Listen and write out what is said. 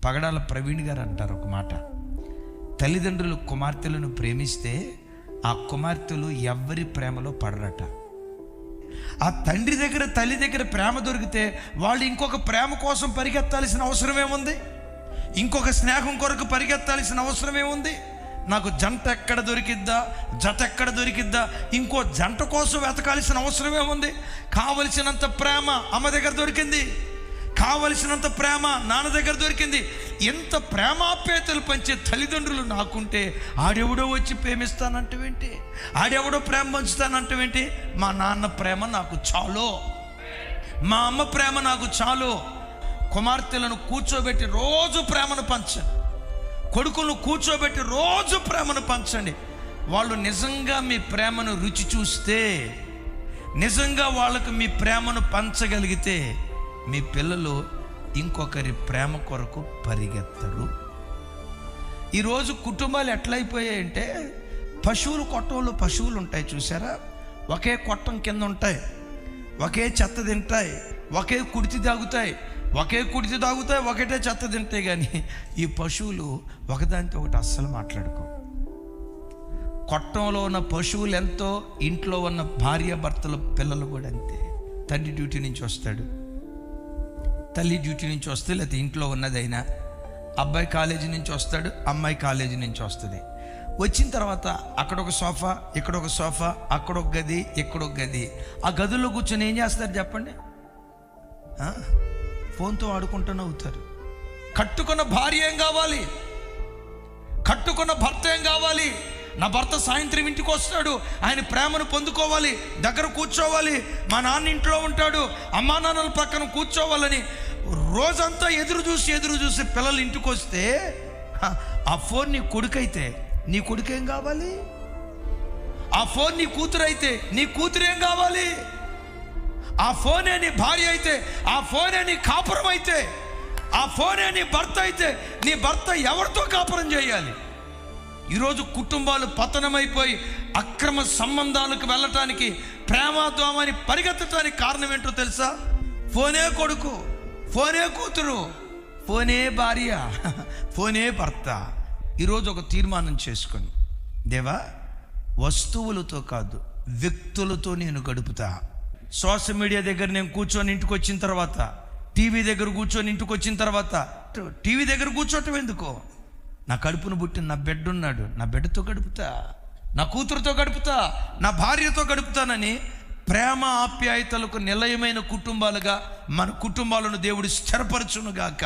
పగడాల ప్రవీణ్ గారు అంటారు ఒక మాట, తల్లిదండ్రులు కుమార్తెలను ప్రేమిస్తే ఆ కుమార్తెలు ఎవ్వరి ప్రేమలో పడరట. ఆ తండ్రి దగ్గర తల్లి దగ్గర ప్రేమ దొరికితే వాళ్ళు ఇంకొక ప్రేమ కోసం పరిగెత్తాల్సిన అవసరం ఏముంది? ఇంకొక స్నేహం కొరకు పరిగెత్తాల్సిన అవసరం ఏముంది? నాకు జంట ఎక్కడ దొరికిద్దా, జత ఎక్కడ దొరికిద్దా, ఇంకో జంట కోసం వెతకాల్సిన అవసరం ఏముంది? కావలసినంత ప్రేమ అమ్మ దగ్గర దొరికింది, కావలసినంత ప్రేమ నాన్న దగ్గర దొరికింది. ఎంత ప్రేమాప్యాయతలు పంచే తల్లిదండ్రులు నాకుంటే ఆడెవడో వచ్చి ప్రేమిస్తానంటవేంటి, ఆడెవడో ప్రేమ పంచుతానంటవేంటి? మా నాన్న ప్రేమ నాకు చాలు, మా అమ్మ ప్రేమ నాకు చాలు. కుమార్తెలను కూర్చోబెట్టి రోజు ప్రేమను పంచండి, కొడుకులను కూర్చోబెట్టి రోజు ప్రేమను పంచండి. వాళ్ళు నిజంగా మీ ప్రేమను రుచి చూస్తే, నిజంగా వాళ్ళకు మీ ప్రేమను పంచగలిగితే మీ పిల్లలు ఇంకొకరి ప్రేమ కొరకు పరిగెత్తరు. ఈరోజు కుటుంబాలు ఎట్లయిపోయాయంటే, పశువులు కొట్టంలో పశువులు ఉంటాయి చూసారా, ఒకే కొట్టం కింద ఉంటాయి, ఒకే చెత్త తింటాయి, ఒకే కుడితి తాగుతాయి, ఒకటే చెత్త తింటాయి. కానీ ఈ పశువులు ఒకదానితో ఒకటి అస్సలు మాట్లాడుకో. కొట్టంలో ఉన్న పశువులు ఎంతో, ఇంట్లో ఉన్న భార్య భర్తల పిల్లలు కూడా అంతే. తండ్రి డ్యూటీ నుంచి వస్తాడు, తల్లి డ్యూటీ నుంచి వస్తే, లేకపోతే ఇంట్లో ఉన్నదైనా, అబ్బాయి కాలేజీ నుంచి వస్తాడు, అమ్మాయి కాలేజీ నుంచి వస్తుంది. వచ్చిన తర్వాత అక్కడ ఒక సోఫా, ఇక్కడ ఒక సోఫా, అక్కడ ఒక గది, ఇక్కడ ఒక గది. ఆ గదుల్లో కూర్చొని ఏం చేస్తారు చెప్పండి? ఫోన్తో ఆడుకుంటూనే అవుతారు. కట్టుకున్న భార్య ఏం కావాలి, కట్టుకున్న భర్త ఏం కావాలి? నా భర్త సాయంత్రం ఇంటికి వస్తాడు, ఆయన ప్రేమను పొందుకోవాలి, దగ్గర కూర్చోవాలి, మా నాన్న ఇంట్లో ఉంటాడు, అమ్మా నాన్నల పక్కన కూర్చోవాలని రోజంతా ఎదురు చూసి పిల్లలు ఇంటికి వస్తే, ఆ ఫోన్ నీ కొడుకైతే నీ కొడుకేం కావాలి? ఆ ఫోన్ నీ కూతురు అయితే నీ కూతురేం కావాలి? ఆ ఫోనే నీ భార్య అయితే, ఆ ఫోనే నీ కాపురం అయితే, ఆ ఫోనే నీ భర్త అయితే నీ భర్త ఎవరితో కాపురం చేయాలి? ఈరోజు కుటుంబాలు పతనమైపోయి అక్రమ సంబంధాలకు వెళ్ళటానికి, ప్రేమాద్వామని పరిగెత్తడానికి కారణం ఏంటో తెలుసా? ఫోనే కొడుకు, ఫోనే కూతురు, ఫోనే భార్య, ఫోనే భర్త. ఈరోజు ఒక తీర్మానం చేసుకొని, దేవా, వస్తువులతో కాదు వ్యక్తులతో నేను గడుపుతా. సోషల్ మీడియా దగ్గర నేను కూర్చొని ఇంటికి వచ్చిన తర్వాత, టీవీ దగ్గర కూర్చొని ఇంటికి వచ్చిన తర్వాత, టీవీ దగ్గర కూర్చోటం ఎందుకో? నా కడుపును పుట్టిన నా బిడ్డ ఉన్నాడు, నా బిడ్డతో గడుపుతా, నా కూతురుతో గడుపుతా, నా భార్యతో గడుపుతానని ప్రేమ ఆప్యాయతలకు నిలయమైన కుటుంబాలుగా మన కుటుంబాలను దేవుడు స్థిరపరచునుగాక.